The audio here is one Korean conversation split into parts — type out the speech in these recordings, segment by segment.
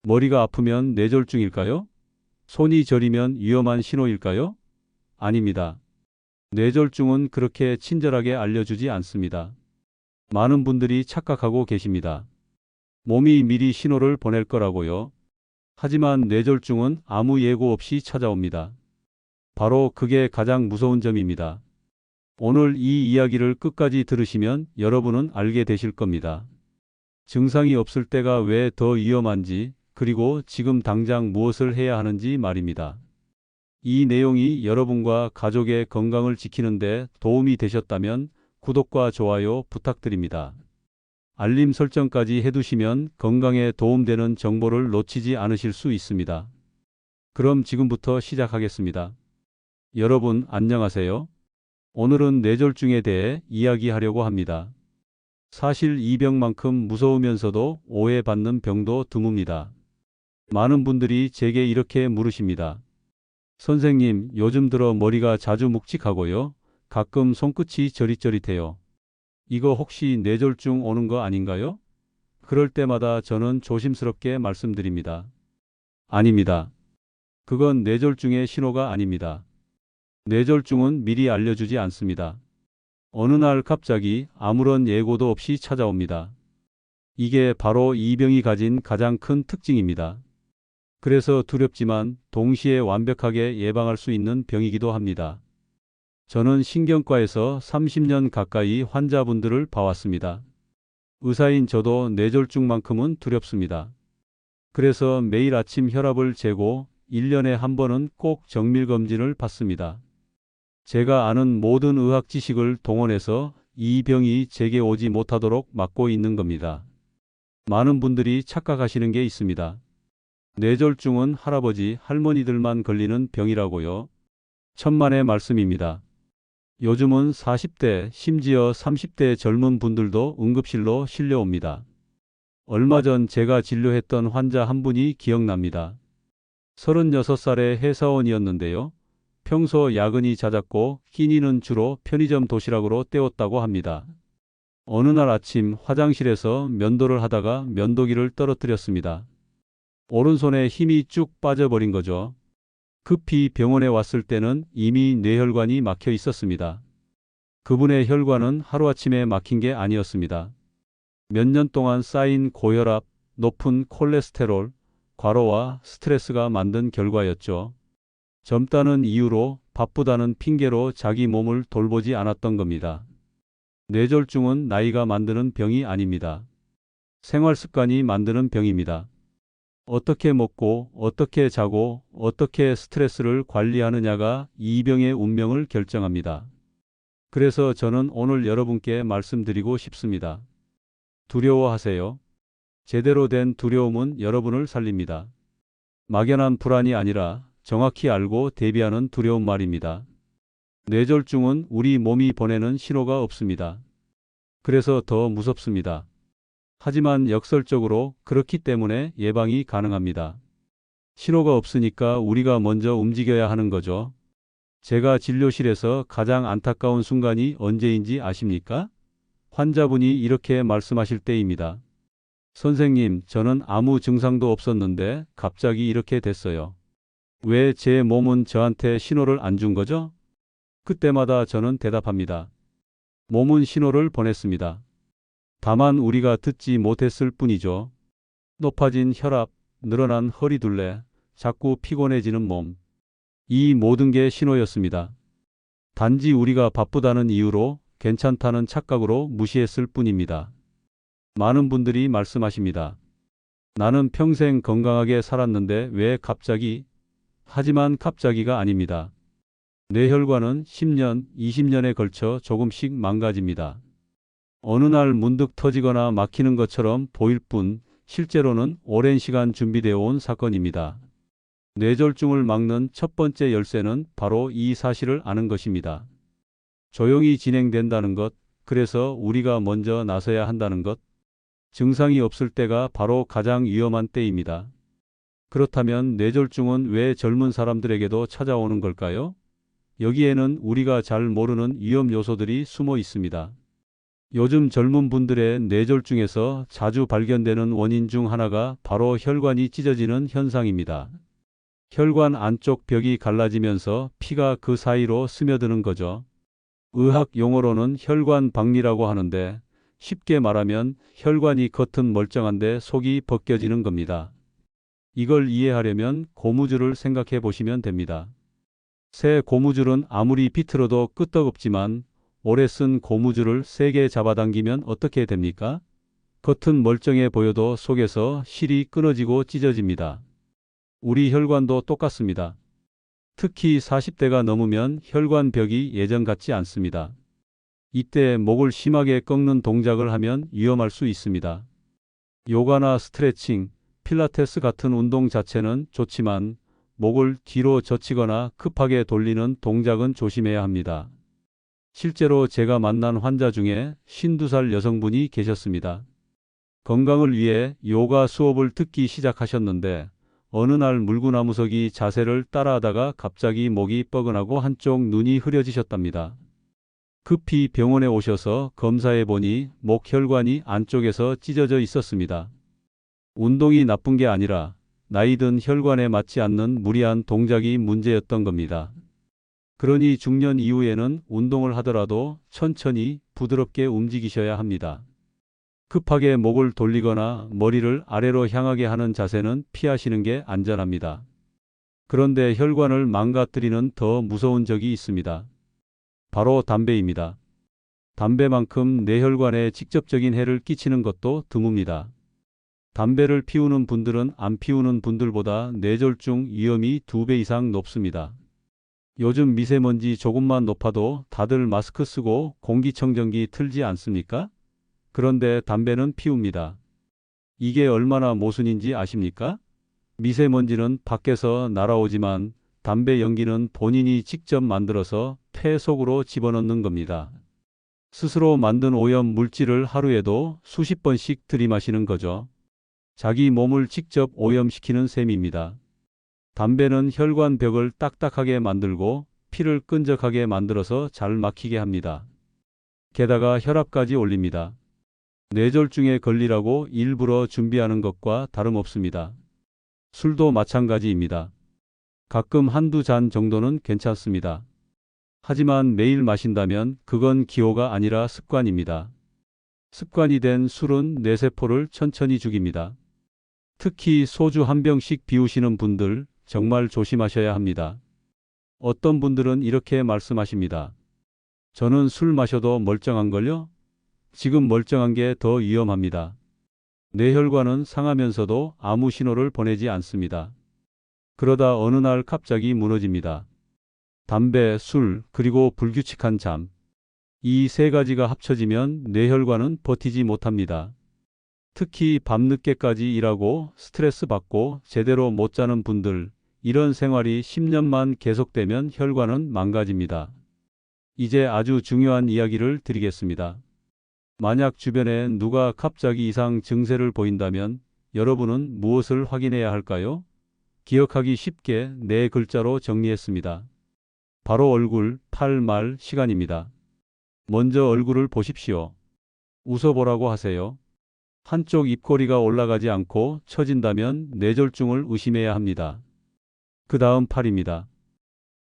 머리가 아프면 뇌졸중일까요? 손이 저리면 위험한 신호일까요? 아닙니다. 뇌졸중은 그렇게 친절하게 알려주지 않습니다. 많은 분들이 착각하고 계십니다. 몸이 미리 신호를 보낼 거라고요. 하지만 뇌졸중은 아무 예고 없이 찾아옵니다. 바로 그게 가장 무서운 점입니다. 오늘 이 이야기를 끝까지 들으시면 여러분은 알게 되실 겁니다. 증상이 없을 때가 왜 더 위험한지, 그리고 지금 당장 무엇을 해야 하는지 말입니다. 이 내용이 여러분과 가족의 건강을 지키는 데 도움이 되셨다면 구독과 좋아요 부탁드립니다. 알림 설정까지 해두시면 건강에 도움되는 정보를 놓치지 않으실 수 있습니다. 그럼 지금부터 시작하겠습니다. 여러분 안녕하세요. 오늘은 뇌졸중에 대해 이야기하려고 합니다. 사실 이 병만큼 무서우면서도 오해받는 병도 드뭅니다. 많은 분들이 제게 이렇게 물으십니다. 선생님, 요즘 들어 머리가 자주 묵직하고요. 가끔 손끝이 저릿저릿해요. 이거 혹시 뇌졸중 오는 거 아닌가요? 그럴 때마다 저는 조심스럽게 말씀드립니다. 아닙니다. 그건 뇌졸중의 신호가 아닙니다. 뇌졸중은 미리 알려주지 않습니다. 어느 날 갑자기 아무런 예고도 없이 찾아옵니다. 이게 바로 이 병이 가진 가장 큰 특징입니다. 그래서 두렵지만 동시에 완벽하게 예방할 수 있는 병이기도 합니다. 저는 신경과에서 30년 가까이 환자분들을 봐왔습니다. 의사인 저도 뇌졸중만큼은 두렵습니다. 그래서 매일 아침 혈압을 재고 1년에 한 번은 꼭 정밀검진을 받습니다. 제가 아는 모든 의학 지식을 동원해서 이 병이 제게 오지 못하도록 막고 있는 겁니다. 많은 분들이 착각하시는 게 있습니다. 뇌졸중은 할아버지, 할머니들만 걸리는 병이라고요. 천만의 말씀입니다. 요즘은 40대, 심지어 30대 젊은 분들도 응급실로 실려옵니다. 얼마 전 제가 진료했던 환자 한 분이 기억납니다. 36살의 회사원이었는데요. 평소 야근이 잦았고 끼니는 주로 편의점 도시락으로 때웠다고 합니다. 어느 날 아침 화장실에서 면도를 하다가 면도기를 떨어뜨렸습니다. 오른손에 힘이 쭉 빠져버린 거죠. 급히 병원에 왔을 때는 이미 뇌혈관이 막혀 있었습니다. 그분의 혈관은 하루아침에 막힌 게 아니었습니다. 몇 년 동안 쌓인 고혈압, 높은 콜레스테롤, 과로와 스트레스가 만든 결과였죠. 젊다는 이유로, 바쁘다는 핑계로 자기 몸을 돌보지 않았던 겁니다. 뇌졸중은 나이가 만드는 병이 아닙니다. 생활 습관이 만드는 병입니다. 어떻게 먹고, 어떻게 자고, 어떻게 스트레스를 관리하느냐가 이 병의 운명을 결정합니다. 그래서 저는 오늘 여러분께 말씀드리고 싶습니다. 두려워하세요. 제대로 된 두려움은 여러분을 살립니다. 막연한 불안이 아니라 정확히 알고 대비하는 두려움 말입니다. 뇌졸중은 우리 몸이 보내는 신호가 없습니다. 그래서 더 무섭습니다. 하지만 역설적으로 그렇기 때문에 예방이 가능합니다. 신호가 없으니까 우리가 먼저 움직여야 하는 거죠. 제가 진료실에서 가장 안타까운 순간이 언제인지 아십니까? 환자분이 이렇게 말씀하실 때입니다. 선생님, 저는 아무 증상도 없었는데 갑자기 이렇게 됐어요. 왜 제 몸은 저한테 신호를 안 준 거죠? 그때마다 저는 대답합니다. 몸은 신호를 보냈습니다. 다만 우리가 듣지 못했을 뿐이죠. 높아진 혈압, 늘어난 허리둘레, 자꾸 피곤해지는 몸. 이 모든 게 신호였습니다. 단지 우리가 바쁘다는 이유로, 괜찮다는 착각으로 무시했을 뿐입니다. 많은 분들이 말씀하십니다. 나는 평생 건강하게 살았는데 왜 갑자기? 하지만 갑자기가 아닙니다. 뇌혈관은 10년, 20년에 걸쳐 조금씩 망가집니다. 어느 날 문득 터지거나 막히는 것처럼 보일 뿐 실제로는 오랜 시간 준비되어 온 사건입니다. 뇌졸중을 막는 첫 번째 열쇠는 바로 이 사실을 아는 것입니다. 조용히 진행된다는 것, 그래서 우리가 먼저 나서야 한다는 것. 증상이 없을 때가 바로 가장 위험한 때입니다. 그렇다면 뇌졸중은 왜 젊은 사람들에게도 찾아오는 걸까요? 여기에는 우리가 잘 모르는 위험 요소들이 숨어 있습니다. 요즘 젊은 분들의 뇌졸중에서 자주 발견되는 원인 중 하나가 바로 혈관이 찢어지는 현상입니다. 혈관 안쪽 벽이 갈라지면서 피가 그 사이로 스며드는 거죠. 의학 용어로는 혈관 박리라고 하는데 쉽게 말하면 혈관이 겉은 멀쩡한데 속이 벗겨지는 겁니다. 이걸 이해하려면 고무줄을 생각해 보시면 됩니다. 새 고무줄은 아무리 비틀어도 끄떡없지만 오래 쓴 고무줄을 세게 잡아당기면 어떻게 됩니까? 겉은 멀쩡해 보여도 속에서 실이 끊어지고 찢어집니다. 우리 혈관도 똑같습니다. 특히 40대가 넘으면 혈관 벽이 예전 같지 않습니다. 이때 목을 심하게 꺾는 동작을 하면 위험할 수 있습니다. 요가나 스트레칭, 필라테스 같은 운동 자체는 좋지만 목을 뒤로 젖히거나 급하게 돌리는 동작은 조심해야 합니다. 실제로 제가 만난 환자 중에 52살 여성분이 계셨습니다. 건강을 위해 요가 수업을 듣기 시작하셨는데 어느 날 물구나무서기 자세를 따라하다가 갑자기 목이 뻐근하고 한쪽 눈이 흐려지셨답니다. 급히 병원에 오셔서 검사해 보니 목 혈관이 안쪽에서 찢어져 있었습니다. 운동이 나쁜 게 아니라 나이 든 혈관에 맞지 않는 무리한 동작이 문제였던 겁니다. 그러니 중년 이후에는 운동을 하더라도 천천히 부드럽게 움직이셔야 합니다. 급하게 목을 돌리거나 머리를 아래로 향하게 하는 자세는 피하시는 게 안전합니다. 그런데 혈관을 망가뜨리는 더 무서운 적이 있습니다. 바로 담배입니다. 담배만큼 뇌혈관에 직접적인 해를 끼치는 것도 드뭅니다. 담배를 피우는 분들은 안 피우는 분들보다 뇌졸중 위험이 2배 이상 높습니다. 요즘 미세먼지 조금만 높아도 다들 마스크 쓰고 공기청정기 틀지 않습니까? 그런데 담배는 피웁니다. 이게 얼마나 모순인지 아십니까? 미세먼지는 밖에서 날아오지만 담배 연기는 본인이 직접 만들어서 폐 속으로 집어넣는 겁니다. 스스로 만든 오염 물질을 하루에도 수십 번씩 들이마시는 거죠. 자기 몸을 직접 오염시키는 셈입니다. 담배는 혈관 벽을 딱딱하게 만들고 피를 끈적하게 만들어서 잘 막히게 합니다. 게다가 혈압까지 올립니다. 뇌졸중에 걸리라고 일부러 준비하는 것과 다름없습니다. 술도 마찬가지입니다. 가끔 한두 잔 정도는 괜찮습니다. 하지만 매일 마신다면 그건 기호가 아니라 습관입니다. 습관이 된 술은 뇌세포를 천천히 죽입니다. 특히 소주 한 병씩 비우시는 분들 정말 조심하셔야 합니다. 어떤 분들은 이렇게 말씀하십니다. 저는 술 마셔도 멀쩡한걸요? 지금 멀쩡한 게 더 위험합니다. 뇌혈관은 상하면서도 아무 신호를 보내지 않습니다. 그러다 어느 날 갑자기 무너집니다. 담배, 술, 그리고 불규칙한 잠. 이 세 가지가 합쳐지면 뇌혈관은 버티지 못합니다. 특히 밤늦게까지 일하고 스트레스 받고 제대로 못 자는 분들, 이런 생활이 10년만 계속되면 혈관은 망가집니다. 이제 아주 중요한 이야기를 드리겠습니다. 만약 주변에 누가 갑자기 이상 증세를 보인다면 여러분은 무엇을 확인해야 할까요? 기억하기 쉽게 네 글자로 정리했습니다. 바로 얼굴, 팔, 말, 시간입니다. 먼저 얼굴을 보십시오. 웃어보라고 하세요. 한쪽 입꼬리가 올라가지 않고 처진다면 뇌졸중을 의심해야 합니다. 그 다음 팔입니다.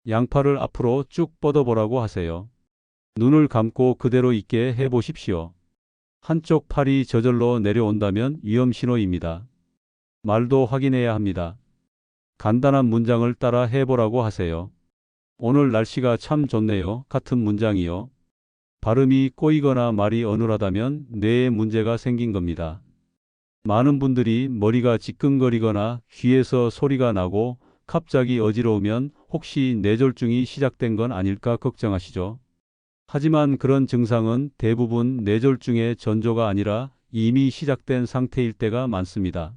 양팔을 앞으로 쭉 뻗어보라고 하세요. 눈을 감고 그대로 있게 해보십시오. 한쪽 팔이 저절로 내려온다면 위험 신호입니다. 말도 확인해야 합니다. 간단한 문장을 따라 해보라고 하세요. 오늘 날씨가 참 좋네요. 같은 문장이요. 발음이 꼬이거나 말이 어눌하다면 뇌에 문제가 생긴 겁니다. 많은 분들이 머리가 지끈거리거나 귀에서 소리가 나고 갑자기 어지러우면 혹시 뇌졸중이 시작된 건 아닐까 걱정하시죠. 하지만 그런 증상은 대부분 뇌졸중의 전조가 아니라 이미 시작된 상태일 때가 많습니다.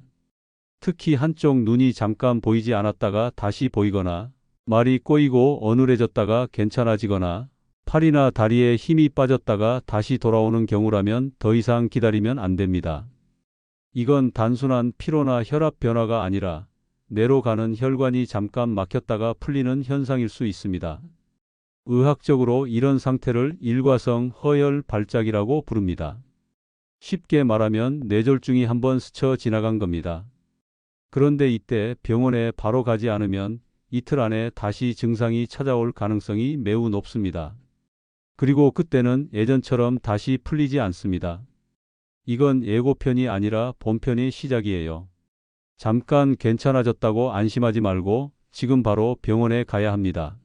특히 한쪽 눈이 잠깐 보이지 않았다가 다시 보이거나 말이 꼬이고 어눌해졌다가 괜찮아지거나 팔이나 다리에 힘이 빠졌다가 다시 돌아오는 경우라면 더 이상 기다리면 안 됩니다. 이건 단순한 피로나 혈압 변화가 아니라 뇌로 가는 혈관이 잠깐 막혔다가 풀리는 현상일 수 있습니다. 의학적으로 이런 상태를 일과성 허혈 발작이라고 부릅니다. 쉽게 말하면 뇌졸중이 한번 스쳐 지나간 겁니다. 그런데 이때 병원에 바로 가지 않으면 이틀 안에 다시 증상이 찾아올 가능성이 매우 높습니다. 그리고 그때는 예전처럼 다시 풀리지 않습니다. 이건 예고편이 아니라 본편의 시작이에요. 잠깐 괜찮아졌다고 안심하지 말고 지금 바로 병원에 가야 합니다.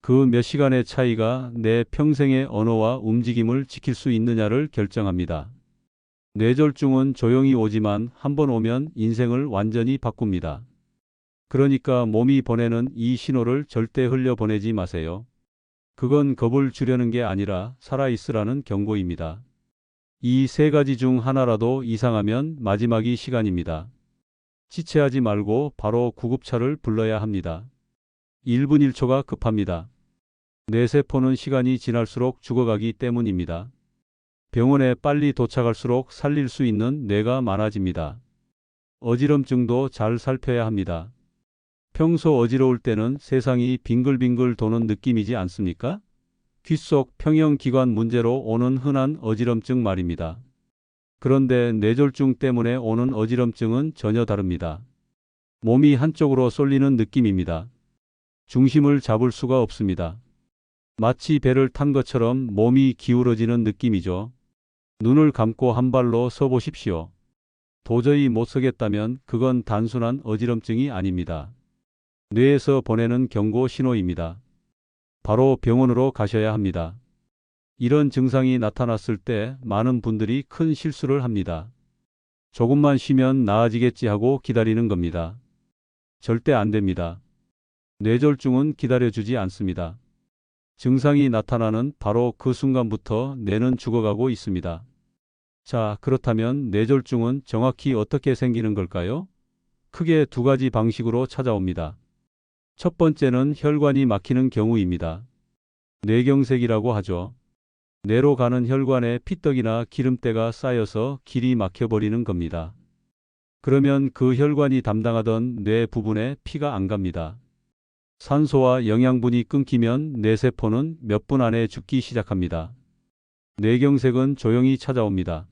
그 몇 시간의 차이가 내 평생의 언어와 움직임을 지킬 수 있느냐를 결정합니다. 뇌졸중은 조용히 오지만 한번 오면 인생을 완전히 바꿉니다. 그러니까 몸이 보내는 이 신호를 절대 흘려보내지 마세요. 그건 겁을 주려는 게 아니라 살아있으라는 경고입니다. 이 세 가지 중 하나라도 이상하면 마지막이 시간입니다. 지체하지 말고 바로 구급차를 불러야 합니다. 1분 1초가 급합니다. 뇌세포는 시간이 지날수록 죽어가기 때문입니다. 병원에 빨리 도착할수록 살릴 수 있는 뇌가 많아집니다. 어지럼증도 잘 살펴야 합니다. 평소 어지러울 때는 세상이 빙글빙글 도는 느낌이지 않습니까? 귓속 평형기관 문제로 오는 흔한 어지럼증 말입니다. 그런데 뇌졸중 때문에 오는 어지럼증은 전혀 다릅니다. 몸이 한쪽으로 쏠리는 느낌입니다. 중심을 잡을 수가 없습니다. 마치 배를 탄 것처럼 몸이 기울어지는 느낌이죠. 눈을 감고 한 발로 서 보십시오. 도저히 못 서겠다면 그건 단순한 어지럼증이 아닙니다. 뇌에서 보내는 경고 신호입니다. 바로 병원으로 가셔야 합니다. 이런 증상이 나타났을 때 많은 분들이 큰 실수를 합니다. 조금만 쉬면 나아지겠지 하고 기다리는 겁니다. 절대 안 됩니다. 뇌졸중은 기다려주지 않습니다. 증상이 나타나는 바로 그 순간부터 뇌는 죽어가고 있습니다. 자, 그렇다면 뇌졸중은 정확히 어떻게 생기는 걸까요? 크게 두 가지 방식으로 찾아옵니다. 첫 번째는 혈관이 막히는 경우입니다. 뇌경색이라고 하죠. 뇌로 가는 혈관에 피떡이나 기름때가 쌓여서 길이 막혀버리는 겁니다. 그러면 그 혈관이 담당하던 뇌 부분에 피가 안 갑니다. 산소와 영양분이 끊기면 뇌세포는 몇 분 안에 죽기 시작합니다. 뇌경색은 조용히 찾아옵니다.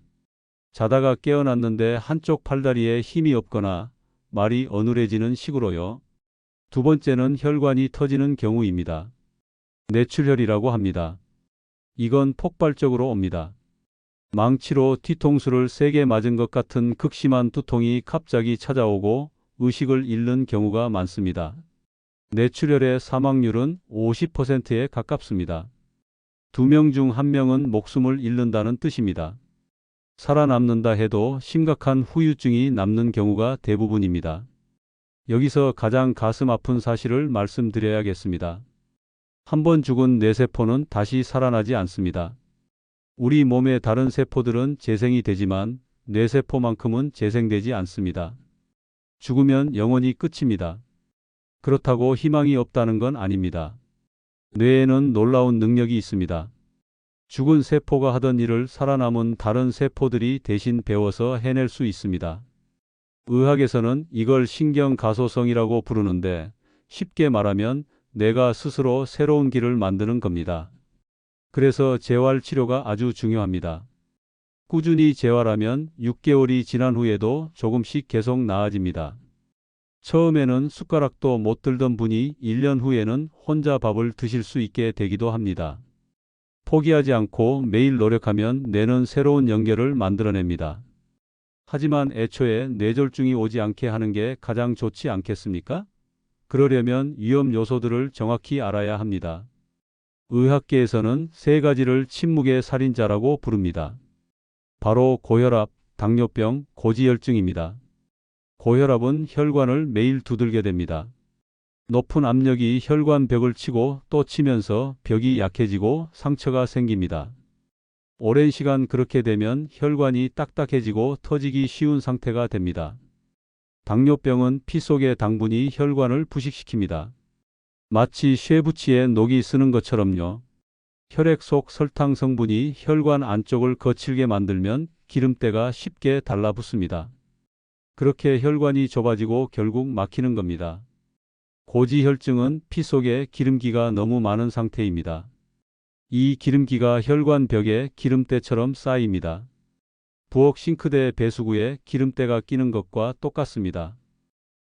자다가 깨어났는데 한쪽 팔다리에 힘이 없거나 말이 어눌해지는 식으로요. 두 번째는 혈관이 터지는 경우입니다. 뇌출혈이라고 합니다. 이건 폭발적으로 옵니다. 망치로 뒤통수를 세게 맞은 것 같은 극심한 두통이 갑자기 찾아오고 의식을 잃는 경우가 많습니다. 뇌출혈의 사망률은 50%에 가깝습니다. 2명 중 1명은 목숨을 잃는다는 뜻입니다. 살아남는다 해도 심각한 후유증이 남는 경우가 대부분입니다. 여기서 가장 가슴 아픈 사실을 말씀드려야겠습니다. 한번 죽은 뇌세포는 다시 살아나지 않습니다. 우리 몸의 다른 세포들은 재생이 되지만 뇌세포만큼은 재생되지 않습니다. 죽으면 영원히 끝입니다. 그렇다고 희망이 없다는 건 아닙니다. 뇌에는 놀라운 능력이 있습니다. 죽은 세포가 하던 일을 살아남은 다른 세포들이 대신 배워서 해낼 수 있습니다. 의학에서는 이걸 신경가소성이라고 부르는데 쉽게 말하면 뇌가 스스로 새로운 길을 만드는 겁니다. 그래서 재활 치료가 아주 중요합니다. 꾸준히 재활하면 6개월이 지난 후에도 조금씩 계속 나아집니다. 처음에는 숟가락도 못 들던 분이 1년 후에는 혼자 밥을 드실 수 있게 되기도 합니다. 포기하지 않고 매일 노력하면 뇌는 새로운 연결을 만들어냅니다. 하지만 애초에 뇌졸중이 오지 않게 하는 게 가장 좋지 않겠습니까? 그러려면 위험 요소들을 정확히 알아야 합니다. 의학계에서는 세 가지를 침묵의 살인자라고 부릅니다. 바로 고혈압, 당뇨병, 고지혈증입니다. 고혈압은 혈관을 매일 두들게 됩니다. 높은 압력이 혈관 벽을 치고 또 치면서 벽이 약해지고 상처가 생깁니다. 오랜 시간 그렇게 되면 혈관이 딱딱해지고 터지기 쉬운 상태가 됩니다. 당뇨병은 피 속의 당분이 혈관을 부식시킵니다. 마치 쇠붙이에 녹이 쓰는 것처럼요. 혈액 속 설탕 성분이 혈관 안쪽을 거칠게 만들면 기름때가 쉽게 달라붙습니다. 그렇게 혈관이 좁아지고 결국 막히는 겁니다. 고지혈증은 피 속에 기름기가 너무 많은 상태입니다. 이 기름기가 혈관 벽에 기름때처럼 쌓입니다. 부엌 싱크대 배수구에 기름때가 끼는 것과 똑같습니다.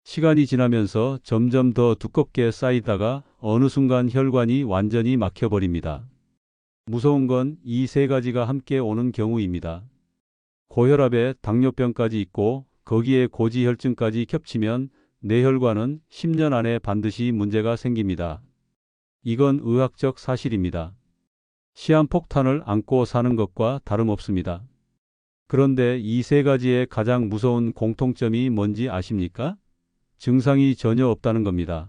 시간이 지나면서 점점 더 두껍게 쌓이다가 어느 순간 혈관이 완전히 막혀버립니다. 무서운 건 이 세 가지가 함께 오는 경우입니다. 고혈압에 당뇨병까지 있고 거기에 고지혈증까지 겹치면 뇌혈관은 10년 안에 반드시 문제가 생깁니다. 이건 의학적 사실입니다. 시한폭탄을 안고 사는 것과 다름없습니다. 그런데 이 세 가지의 가장 무서운 공통점이 뭔지 아십니까? 증상이 전혀 없다는 겁니다.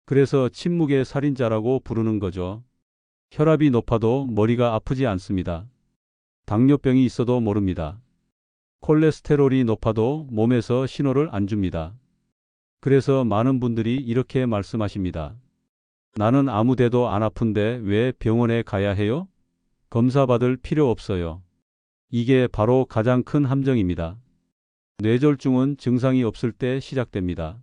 그래서 침묵의 살인자라고 부르는 거죠. 혈압이 높아도 머리가 아프지 않습니다. 당뇨병이 있어도 모릅니다. 콜레스테롤이 높아도 몸에서 신호를 안 줍니다. 그래서 많은 분들이 이렇게 말씀하십니다. 나는 아무 데도 안 아픈데 왜 병원에 가야 해요? 검사 받을 필요 없어요. 이게 바로 가장 큰 함정입니다. 뇌졸중은 증상이 없을 때 시작됩니다.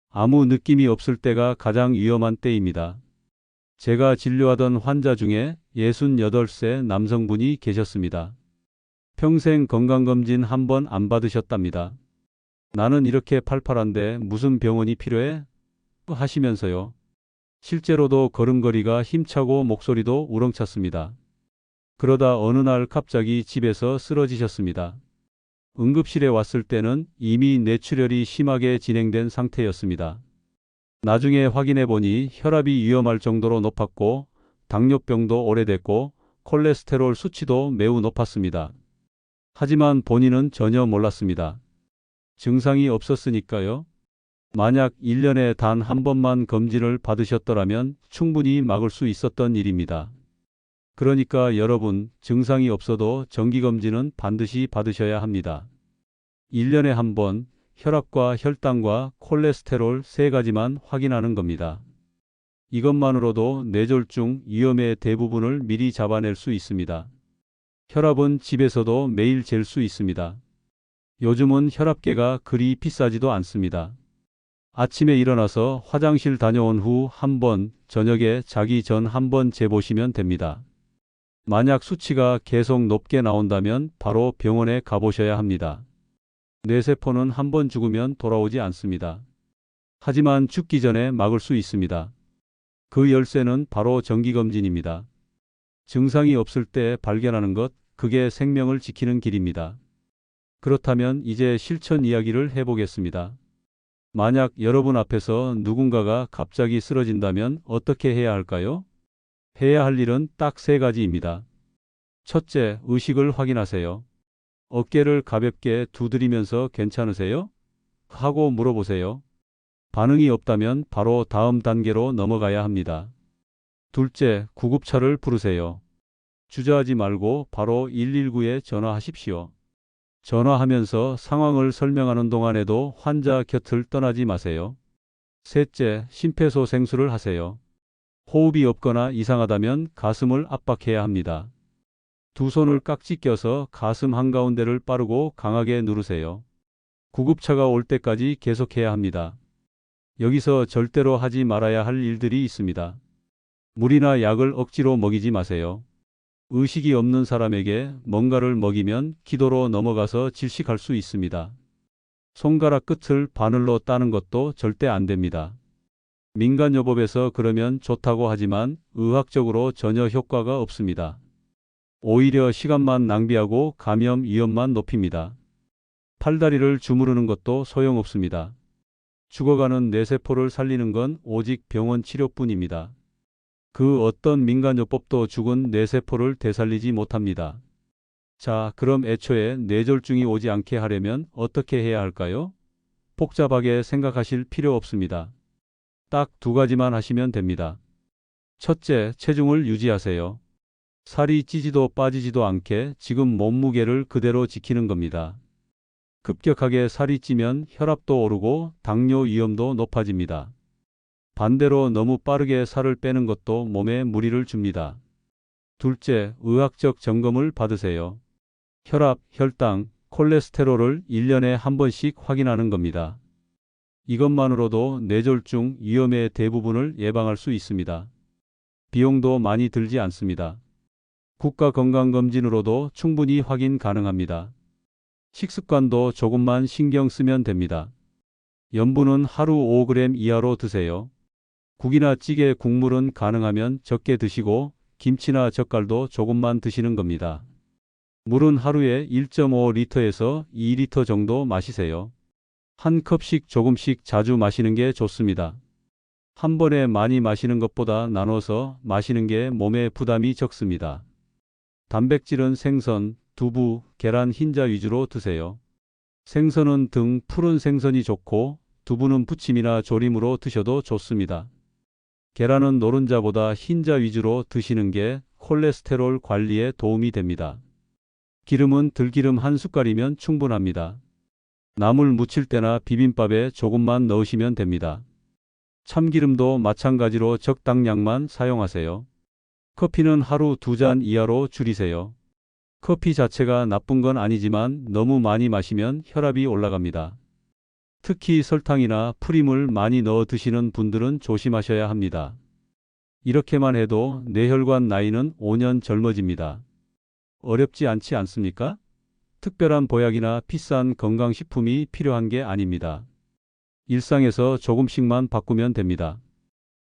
아무 느낌이 없을 때가 가장 위험한 때입니다. 제가 진료하던 환자 중에 68세 남성분이 계셨습니다. 평생 건강검진 한 번 안 받으셨답니다. 나는 이렇게 팔팔한데 무슨 병원이 필요해? 하시면서요. 실제로도 걸음걸이가 힘차고 목소리도 우렁찼습니다. 그러다 어느 날 갑자기 집에서 쓰러지셨습니다. 응급실에 왔을 때는 이미 뇌출혈이 심하게 진행된 상태였습니다. 나중에 확인해 보니 혈압이 위험할 정도로 높았고 당뇨병도 오래됐고 콜레스테롤 수치도 매우 높았습니다. 하지만 본인은 전혀 몰랐습니다. 증상이 없었으니까요. 만약 1년에 단 한 번만 검진을 받으셨더라면 충분히 막을 수 있었던 일입니다. 그러니까 여러분, 증상이 없어도 정기검진은 반드시 받으셔야 합니다. 1년에 한 번 혈압과 혈당과 콜레스테롤 세 가지만 확인하는 겁니다. 이것만으로도 뇌졸중 위험의 대부분을 미리 잡아낼 수 있습니다. 혈압은 집에서도 매일 잴 수 있습니다. 요즘은 혈압계가 그리 비싸지도 않습니다. 아침에 일어나서 화장실 다녀온 후 한 번, 저녁에 자기 전 한 번 재보시면 됩니다. 만약 수치가 계속 높게 나온다면 바로 병원에 가보셔야 합니다. 뇌세포는 한 번 죽으면 돌아오지 않습니다. 하지만 죽기 전에 막을 수 있습니다. 그 열쇠는 바로 정기검진입니다. 증상이 없을 때 발견하는 것, 그게 생명을 지키는 길입니다. 그렇다면 이제 실천 이야기를 해보겠습니다. 만약 여러분 앞에서 누군가가 갑자기 쓰러진다면 어떻게 해야 할까요? 해야 할 일은 딱 세 가지입니다. 첫째, 의식을 확인하세요. 어깨를 가볍게 두드리면서 괜찮으세요? 하고 물어보세요. 반응이 없다면 바로 다음 단계로 넘어가야 합니다. 둘째, 구급차를 부르세요. 주저하지 말고 바로 119에 전화하십시오. 전화하면서 상황을 설명하는 동안에도 환자 곁을 떠나지 마세요. 셋째, 심폐소생술을 하세요. 호흡이 없거나 이상하다면 가슴을 압박해야 합니다. 두 손을 깍지 껴서 가슴 한가운데를 빠르고 강하게 누르세요. 구급차가 올 때까지 계속해야 합니다. 여기서 절대로 하지 말아야 할 일들이 있습니다. 물이나 약을 억지로 먹이지 마세요. 의식이 없는 사람에게 뭔가를 먹이면 기도로 넘어가서 질식할 수 있습니다. 손가락 끝을 바늘로 따는 것도 절대 안 됩니다. 민간요법에서 그러면 좋다고 하지만 의학적으로 전혀 효과가 없습니다. 오히려 시간만 낭비하고 감염 위험만 높입니다. 팔다리를 주무르는 것도 소용없습니다. 죽어가는 뇌세포를 살리는 건 오직 병원 치료뿐입니다. 그 어떤 민간요법도 죽은 뇌세포를 되살리지 못합니다. 자, 그럼 애초에 뇌졸중이 오지 않게 하려면 어떻게 해야 할까요? 복잡하게 생각하실 필요 없습니다. 딱 두 가지만 하시면 됩니다. 첫째, 체중을 유지하세요. 살이 찌지도 빠지지도 않게 지금 몸무게를 그대로 지키는 겁니다. 급격하게 살이 찌면 혈압도 오르고 당뇨 위험도 높아집니다. 반대로 너무 빠르게 살을 빼는 것도 몸에 무리를 줍니다. 둘째, 의학적 점검을 받으세요. 혈압, 혈당, 콜레스테롤을 1년에 한 번씩 확인하는 겁니다. 이것만으로도 뇌졸중 위험의 대부분을 예방할 수 있습니다. 비용도 많이 들지 않습니다. 국가건강검진으로도 충분히 확인 가능합니다. 식습관도 조금만 신경 쓰면 됩니다. 염분은 하루 5g 이하로 드세요. 국이나 찌개, 국물은 가능하면 적게 드시고 김치나 젓갈도 조금만 드시는 겁니다. 물은 하루에 1.5리터에서 2리터 정도 마시세요. 한 컵씩 조금씩 자주 마시는 게 좋습니다. 한 번에 많이 마시는 것보다 나눠서 마시는 게 몸에 부담이 적습니다. 단백질은 생선, 두부, 계란, 흰자 위주로 드세요. 생선은 등 푸른 생선이 좋고 두부는 부침이나 조림으로 드셔도 좋습니다. 계란은 노른자보다 흰자 위주로 드시는 게 콜레스테롤 관리에 도움이 됩니다. 기름은 들기름 한 숟갈이면 충분합니다. 나물 무칠 때나 비빔밥에 조금만 넣으시면 됩니다. 참기름도 마찬가지로 적당량만 사용하세요. 커피는 하루 2잔 이하로 줄이세요. 커피 자체가 나쁜 건 아니지만 너무 많이 마시면 혈압이 올라갑니다. 특히 설탕이나 프림을 많이 넣어 드시는 분들은 조심하셔야 합니다. 이렇게만 해도 뇌혈관 나이는 5년 젊어집니다. 어렵지 않지 않습니까? 특별한 보약이나 비싼 건강식품이 필요한 게 아닙니다. 일상에서 조금씩만 바꾸면 됩니다.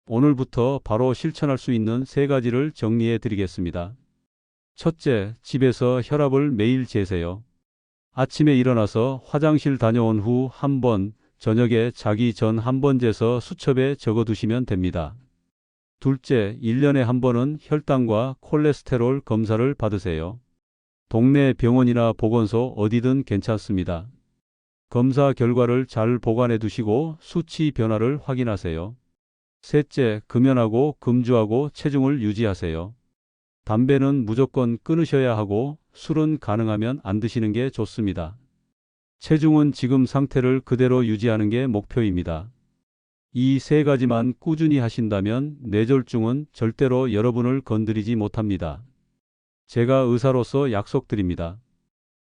오늘부터 바로 실천할 수 있는 3가지를 정리해 드리겠습니다. 첫째, 집에서 혈압을 매일 재세요. 아침에 일어나서 화장실 다녀온 후 한 번, 저녁에 자기 전 한 번 재서 수첩에 적어 두시면 됩니다. 둘째, 1년에 한 번은 혈당과 콜레스테롤 검사를 받으세요. 동네 병원이나 보건소 어디든 괜찮습니다. 검사 결과를 잘 보관해 두시고 수치 변화를 확인하세요. 셋째, 금연하고 금주하고 체중을 유지하세요. 담배는 무조건 끊으셔야 하고 술은 가능하면 안 드시는 게 좋습니다. 체중은 지금 상태를 그대로 유지하는 게 목표입니다. 이 3가지만 꾸준히 하신다면 뇌졸중은 절대로 여러분을 건드리지 못합니다. 제가 의사로서 약속드립니다.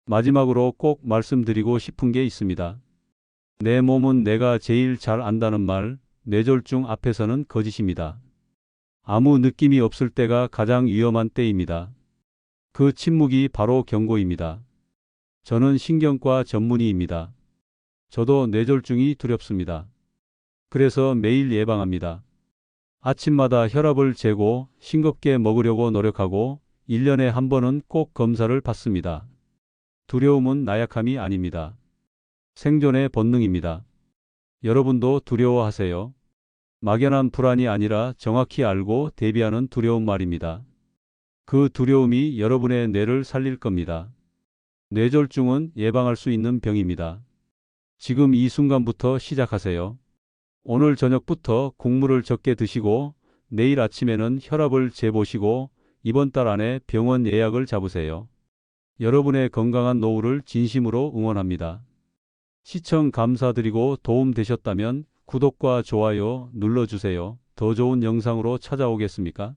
마지막으로 꼭 말씀드리고 싶은 게 있습니다. 내 몸은 내가 제일 잘 안다는 말, 뇌졸중 앞에서는 거짓입니다. 아무 느낌이 없을 때가 가장 위험한 때입니다. 그 침묵이 바로 경고입니다. 저는 신경과 전문의입니다. 저도 뇌졸중이 두렵습니다. 그래서 매일 예방합니다. 아침마다 혈압을 재고 싱겁게 먹으려고 노력하고 1년에 한 번은 꼭 검사를 받습니다. 두려움은 나약함이 아닙니다. 생존의 본능입니다. 여러분도 두려워하세요? 막연한 불안이 아니라 정확히 알고 대비하는 두려움 말입니다. 그 두려움이 여러분의 뇌를 살릴 겁니다. 뇌졸중은 예방할 수 있는 병입니다. 지금 이 순간부터 시작하세요. 오늘 저녁부터 국물을 적게 드시고 내일 아침에는 혈압을 재보시고 이번 달 안에 병원 예약을 잡으세요. 여러분의 건강한 노후를 진심으로 응원합니다. 시청 감사드리고 도움 되셨다면 구독과 좋아요 눌러주세요. 더 좋은 영상으로 찾아오겠습니다.